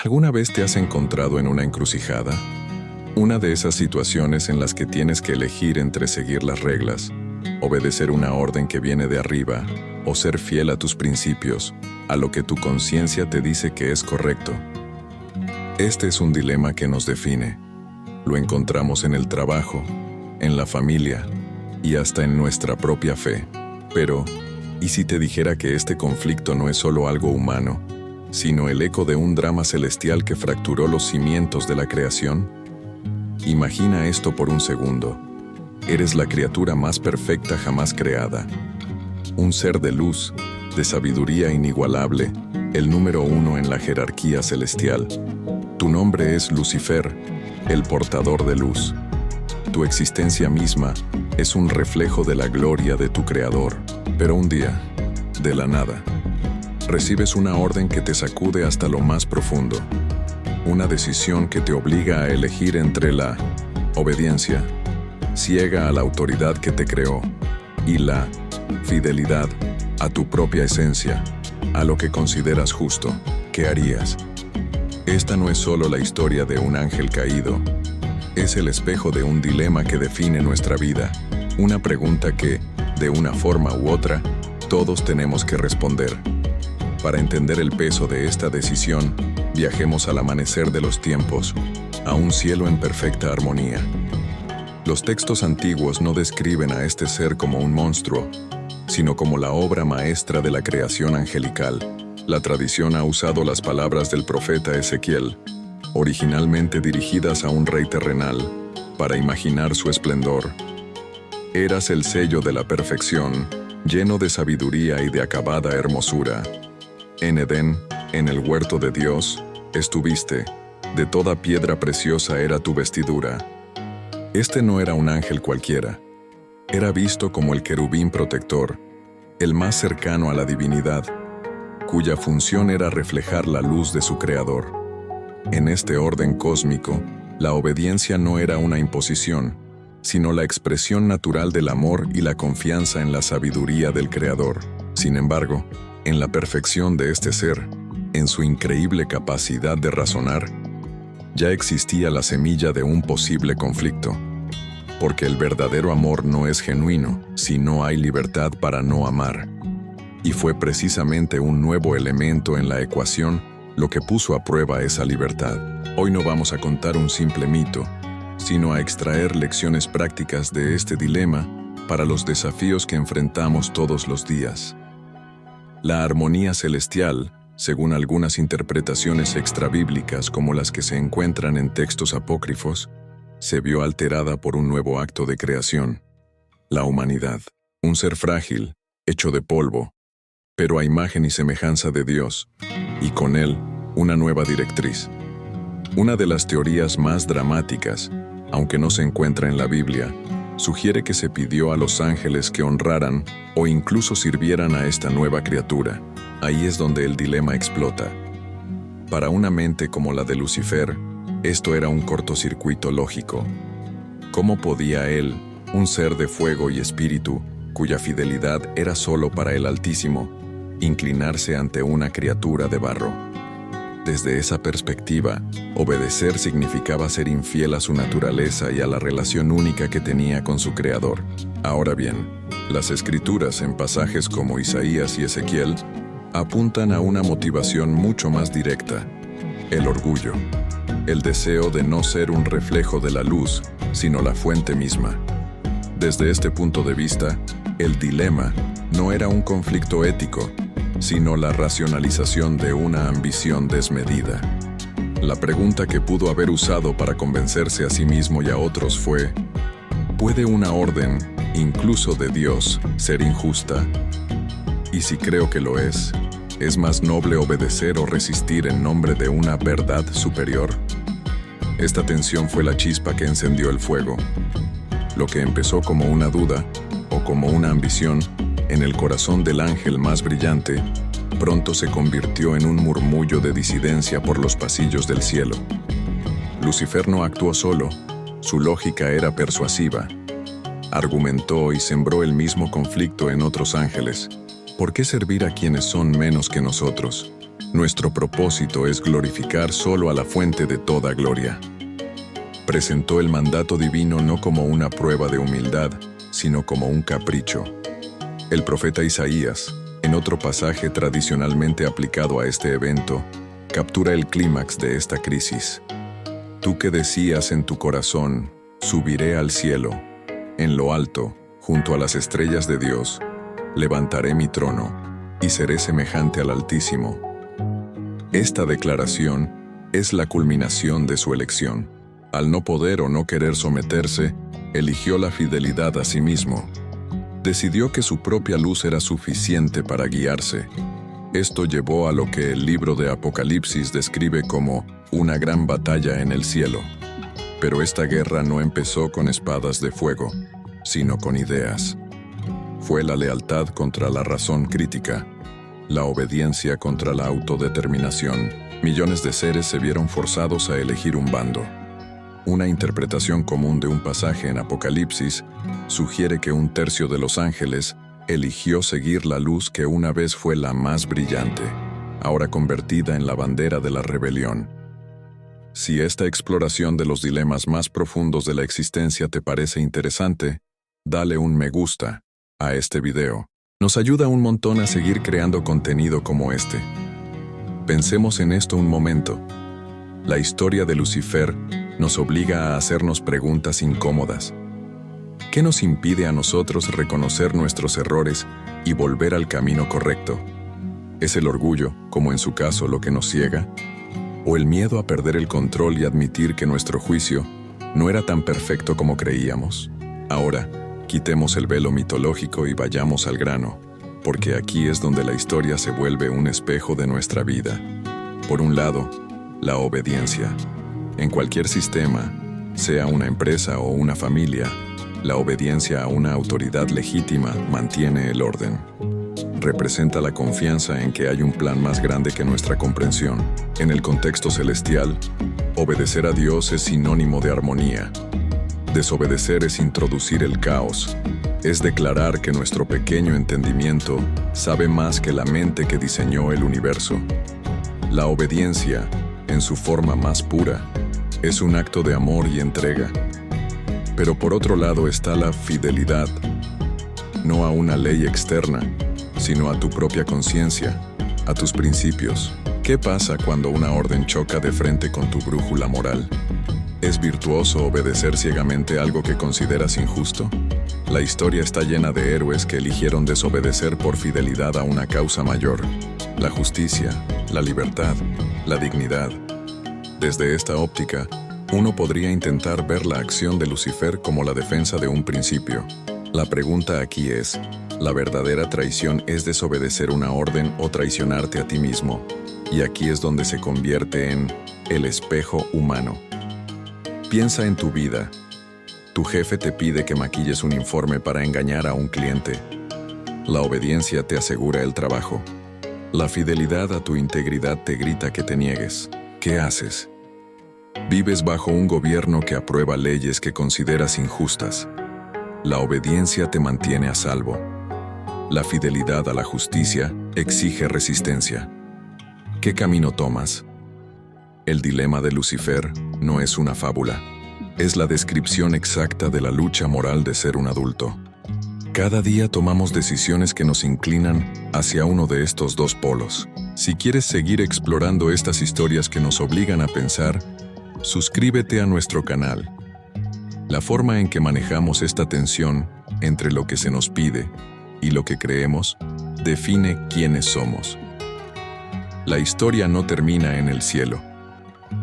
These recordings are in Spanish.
¿Alguna vez te has encontrado en una encrucijada? Una de esas situaciones en las que tienes que elegir entre seguir las reglas, obedecer una orden que viene de arriba, o ser fiel a tus principios, a lo que tu conciencia te dice que es correcto. Este es un dilema que nos define. Lo encontramos en el trabajo, en la familia y hasta en nuestra propia fe. Pero, ¿y si te dijera que este conflicto no es solo algo humano, sino el eco de un drama celestial que fracturó los cimientos de la creación? Imagina esto por un segundo. Eres la criatura más perfecta jamás creada. Un ser de luz, de sabiduría inigualable, el número 1 en la jerarquía celestial. Tu nombre es Lucifer, el portador de luz. Tu existencia misma es un reflejo de la gloria de tu Creador. Pero un día, de la nada, recibes una orden que te sacude hasta lo más profundo. Una decisión que te obliga a elegir entre la obediencia, ciega a la autoridad que te creó, y la fidelidad a tu propia esencia, a lo que consideras justo. ¿Qué harías? Esta no es solo la historia de un ángel caído, es el espejo de un dilema que define nuestra vida, una pregunta que, de una forma u otra, todos tenemos que responder. Para entender el peso de esta decisión, viajemos al amanecer de los tiempos, a un cielo en perfecta armonía. Los textos antiguos no describen a este ser como un monstruo, sino como la obra maestra de la creación angelical. La tradición ha usado las palabras del profeta Ezequiel, originalmente dirigidas a un rey terrenal, para imaginar su esplendor. Eras el sello de la perfección, lleno de sabiduría y de acabada hermosura. En Edén, en el huerto de Dios, estuviste, de toda piedra preciosa era tu vestidura. Este no era un ángel cualquiera. Era visto como el querubín protector, el más cercano a la divinidad, cuya función era reflejar la luz de su Creador. En este orden cósmico, la obediencia no era una imposición, sino la expresión natural del amor y la confianza en la sabiduría del Creador. Sin embargo, en la perfección de este ser, en su increíble capacidad de razonar, ya existía la semilla de un posible conflicto. Porque el verdadero amor no es genuino si no hay libertad para no amar. Y fue precisamente un nuevo elemento en la ecuación lo que puso a prueba esa libertad. Hoy no vamos a contar un simple mito, sino a extraer lecciones prácticas de este dilema para los desafíos que enfrentamos todos los días. La armonía celestial, según algunas interpretaciones extrabíblicas como las que se encuentran en textos apócrifos, se vio alterada por un nuevo acto de creación. La humanidad, un ser frágil, hecho de polvo, pero a imagen y semejanza de Dios, y con él, una nueva directriz. Una de las teorías más dramáticas, aunque no se encuentra en la Biblia, sugiere que se pidió a los ángeles que honraran o incluso sirvieran a esta nueva criatura. Ahí es donde el dilema explota. Para una mente como la de Lucifer, esto era un cortocircuito lógico. ¿Cómo podía él, un ser de fuego y espíritu, cuya fidelidad era solo para el Altísimo, inclinarse ante una criatura de barro? Desde esa perspectiva, obedecer significaba ser infiel a su naturaleza y a la relación única que tenía con su Creador. Ahora bien, las Escrituras en pasajes como Isaías y Ezequiel apuntan a una motivación mucho más directa: el orgullo, el deseo de no ser un reflejo de la luz, sino la fuente misma. Desde este punto de vista, el dilema no era un conflicto ético, sino la racionalización de una ambición desmedida. La pregunta que pudo haber usado para convencerse a sí mismo y a otros fue: ¿puede una orden, incluso de Dios, ser injusta? Y si creo que lo ¿es más noble obedecer o resistir en nombre de una verdad superior? Esta tensión fue la chispa que encendió el fuego. Lo que empezó como una duda, o como una ambición, en el corazón del ángel más brillante, pronto se convirtió en un murmullo de disidencia por los pasillos del cielo. Lucifer no actuó solo, su lógica era persuasiva. Argumentó y sembró el mismo conflicto en otros ángeles. ¿Por qué servir a quienes son menos que nosotros? Nuestro propósito es glorificar solo a la fuente de toda gloria. Presentó el mandato divino no como una prueba de humildad, sino como un capricho. El profeta Isaías, en otro pasaje tradicionalmente aplicado a este evento, captura el clímax de esta crisis. Tú que decías en tu corazón, subiré al cielo, en lo alto, junto a las estrellas de Dios, levantaré mi trono, y seré semejante al Altísimo. Esta declaración es la culminación de su elección. Al no poder o no querer someterse, eligió la fidelidad a sí mismo. Decidió que su propia luz era suficiente para guiarse. Esto llevó a lo que el libro de Apocalipsis describe como una gran batalla en el cielo. Pero esta guerra no empezó con espadas de fuego, sino con ideas. Fue la lealtad contra la razón crítica, la obediencia contra la autodeterminación. Millones de seres se vieron forzados a elegir un bando. Una interpretación común de un pasaje en Apocalipsis sugiere que 1/3 de los ángeles eligió seguir la luz que una vez fue la más brillante, ahora convertida en la bandera de la rebelión. Si esta exploración de los dilemas más profundos de la existencia te parece interesante, dale un me gusta a este video. Nos ayuda un montón a seguir creando contenido como este. Pensemos en esto un momento. La historia de Lucifer nos obliga a hacernos preguntas incómodas. ¿Qué nos impide a nosotros reconocer nuestros errores y volver al camino correcto? ¿Es el orgullo, como en su caso, lo que nos ciega? ¿O el miedo a perder el control y admitir que nuestro juicio no era tan perfecto como creíamos? Ahora, quitemos el velo mitológico y vayamos al grano, porque aquí es donde la historia se vuelve un espejo de nuestra vida. Por un lado, la obediencia. En cualquier sistema, sea una empresa o una familia, la obediencia a una autoridad legítima mantiene el orden. Representa la confianza en que hay un plan más grande que nuestra comprensión. En el contexto celestial, obedecer a Dios es sinónimo de armonía. Desobedecer es introducir el caos. Es declarar que nuestro pequeño entendimiento sabe más que la mente que diseñó el universo. La obediencia, en su forma más pura, es un acto de amor y entrega. Pero por otro lado está la fidelidad, no a una ley externa, sino a tu propia conciencia, a tus principios. ¿Qué pasa cuando una orden choca de frente con tu brújula moral? ¿Es virtuoso obedecer ciegamente algo que consideras injusto? La historia está llena de héroes que eligieron desobedecer por fidelidad a una causa mayor: la justicia, la libertad, la dignidad. Desde esta óptica, uno podría intentar ver la acción de Lucifer como la defensa de un principio. La pregunta aquí es, ¿la verdadera traición es desobedecer una orden o traicionarte a ti mismo? Y aquí es donde se convierte en el espejo humano. Piensa en tu vida. Tu jefe te pide que maquilles un informe para engañar a un cliente. La obediencia te asegura el trabajo. La fidelidad a tu integridad te grita que te niegues. ¿Qué haces? Vives bajo un gobierno que aprueba leyes que consideras injustas. La obediencia te mantiene a salvo. La fidelidad a la justicia exige resistencia. ¿Qué camino tomas? El dilema de Lucifer no es una fábula. Es la descripción exacta de la lucha moral de ser un adulto. Cada día tomamos decisiones que nos inclinan hacia uno de estos dos polos. Si quieres seguir explorando estas historias que nos obligan a pensar, suscríbete a nuestro canal. La forma en que manejamos esta tensión entre lo que se nos pide y lo que creemos define quiénes somos. La historia no termina en el cielo.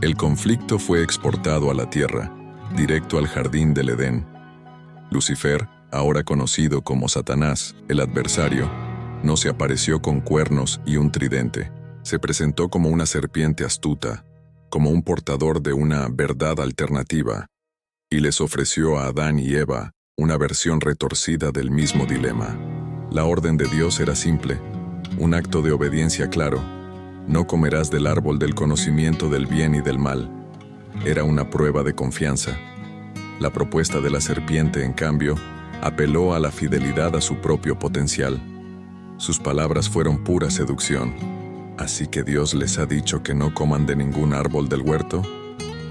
El conflicto fue exportado a la tierra, directo al jardín del Edén. Lucifer, ahora conocido como Satanás, el adversario, no se apareció con cuernos y un tridente. Se presentó como una serpiente astuta, como un portador de una verdad alternativa, y les ofreció a Adán y Eva una versión retorcida del mismo dilema. La orden de Dios era simple, un acto de obediencia claro: no comerás del árbol del conocimiento del bien y del mal. Era una prueba de confianza. La propuesta de la serpiente, en cambio, apeló a la fidelidad a su propio potencial. Sus palabras fueron pura seducción. Así que Dios les ha dicho que no coman de ningún árbol del huerto.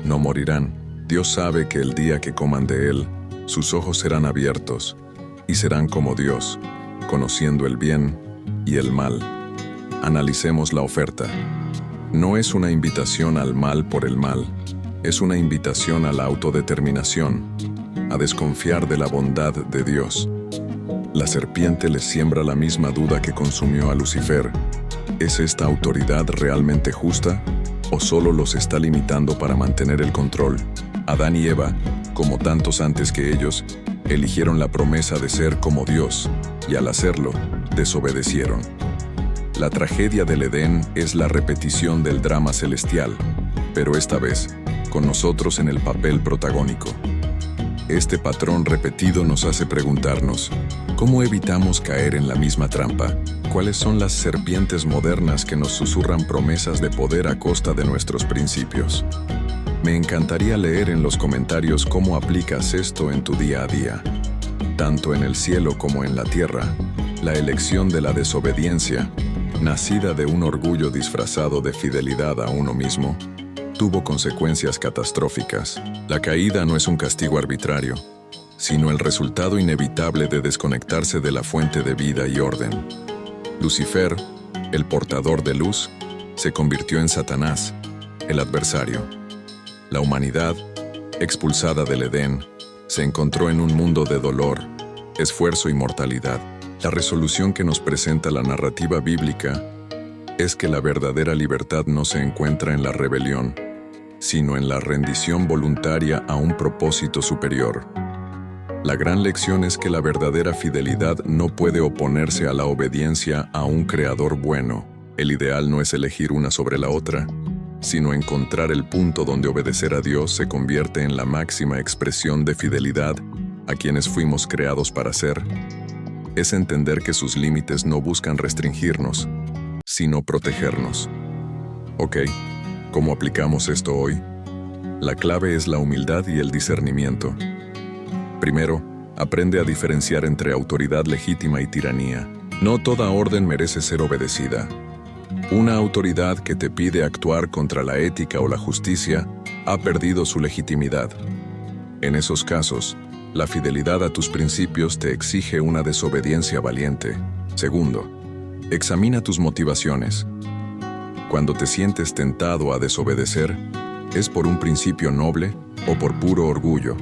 No morirán. Dios sabe que el día que coman de él, sus ojos serán abiertos y serán como Dios, conociendo el bien y el mal. Analicemos la oferta. No es una invitación al mal por el mal, es una invitación a la autodeterminación, a desconfiar de la bondad de Dios. La serpiente les siembra la misma duda que consumió a Lucifer. ¿Es esta autoridad realmente justa o solo los está limitando para mantener el control? Adán y Eva, como tantos antes que ellos, eligieron la promesa de ser como Dios, y al hacerlo, desobedecieron. La tragedia del Edén es la repetición del drama celestial, pero esta vez, con nosotros en el papel protagónico. Este patrón repetido nos hace preguntarnos, ¿cómo evitamos caer en la misma trampa? ¿Cuáles son las serpientes modernas que nos susurran promesas de poder a costa de nuestros principios? Me encantaría leer en los comentarios cómo aplicas esto en tu día a día. Tanto en el cielo como en la tierra, la elección de la desobediencia, nacida de un orgullo disfrazado de fidelidad a uno mismo, tuvo consecuencias catastróficas. La caída no es un castigo arbitrario, sino el resultado inevitable de desconectarse de la fuente de vida y orden. Lucifer, el portador de luz, se convirtió en Satanás, el adversario. La humanidad, expulsada del Edén, se encontró en un mundo de dolor, esfuerzo y mortalidad. La resolución que nos presenta la narrativa bíblica es que la verdadera libertad no se encuentra en la rebelión, sino en la rendición voluntaria a un propósito superior. La gran lección es que la verdadera fidelidad no puede oponerse a la obediencia a un creador bueno. El ideal no es elegir una sobre la otra, sino encontrar el punto donde obedecer a Dios se convierte en la máxima expresión de fidelidad a quienes fuimos creados para ser. Es entender que sus límites no buscan restringirnos, sino protegernos. Ok, ¿cómo aplicamos esto hoy? La clave es la humildad y el discernimiento. Primero, aprende a diferenciar entre autoridad legítima y tiranía. No toda orden merece ser obedecida. Una autoridad que te pide actuar contra la ética o la justicia ha perdido su legitimidad. En esos casos, la fidelidad a tus principios te exige una desobediencia valiente. Segundo, examina tus motivaciones. Cuando te sientes tentado a desobedecer, ¿es por un principio noble o por puro orgullo?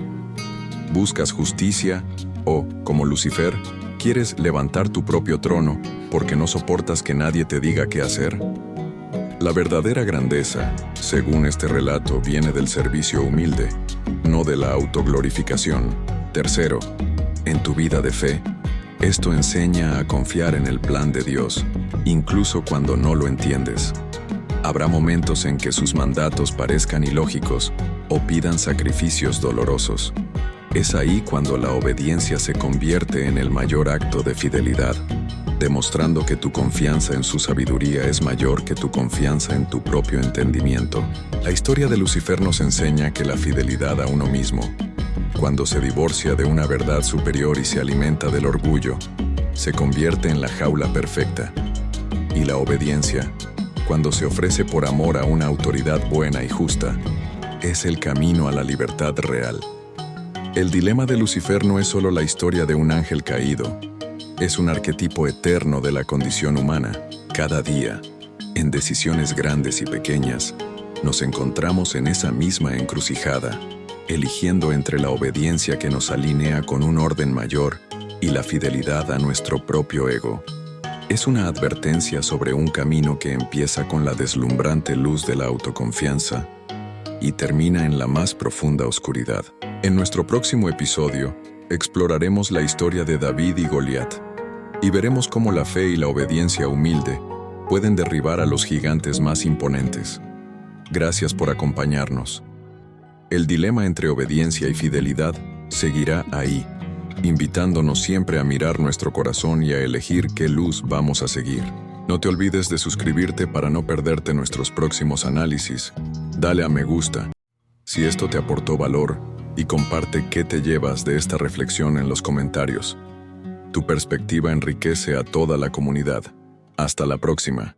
¿Buscas justicia o, como Lucifer, quieres levantar tu propio trono porque no soportas que nadie te diga qué hacer? La verdadera grandeza, según este relato, viene del servicio humilde, no de la autoglorificación. Tercero, en tu vida de fe, esto enseña a confiar en el plan de Dios, incluso cuando no lo entiendes. Habrá momentos en que sus mandatos parezcan ilógicos o pidan sacrificios dolorosos. Es ahí cuando la obediencia se convierte en el mayor acto de fidelidad, demostrando que tu confianza en su sabiduría es mayor que tu confianza en tu propio entendimiento. La historia de Lucifer nos enseña que la fidelidad a uno mismo, cuando se divorcia de una verdad superior y se alimenta del orgullo, se convierte en la jaula perfecta. Y la obediencia, cuando se ofrece por amor a una autoridad buena y justa, es el camino a la libertad real. El dilema de Lucifer no es solo la historia de un ángel caído, es un arquetipo eterno de la condición humana. Cada día, en decisiones grandes y pequeñas, nos encontramos en esa misma encrucijada, eligiendo entre la obediencia que nos alinea con un orden mayor y la fidelidad a nuestro propio ego. Es una advertencia sobre un camino que empieza con la deslumbrante luz de la autoconfianza y termina en la más profunda oscuridad. En nuestro próximo episodio, exploraremos la historia de David y Goliat, y veremos cómo la fe y la obediencia humilde pueden derribar a los gigantes más imponentes. Gracias por acompañarnos. El dilema entre obediencia y fidelidad seguirá ahí, invitándonos siempre a mirar nuestro corazón y a elegir qué luz vamos a seguir. No te olvides de suscribirte para no perderte nuestros próximos análisis. Dale a me gusta si esto te aportó valor y comparte qué te llevas de esta reflexión en los comentarios. Tu perspectiva enriquece a toda la comunidad. Hasta la próxima.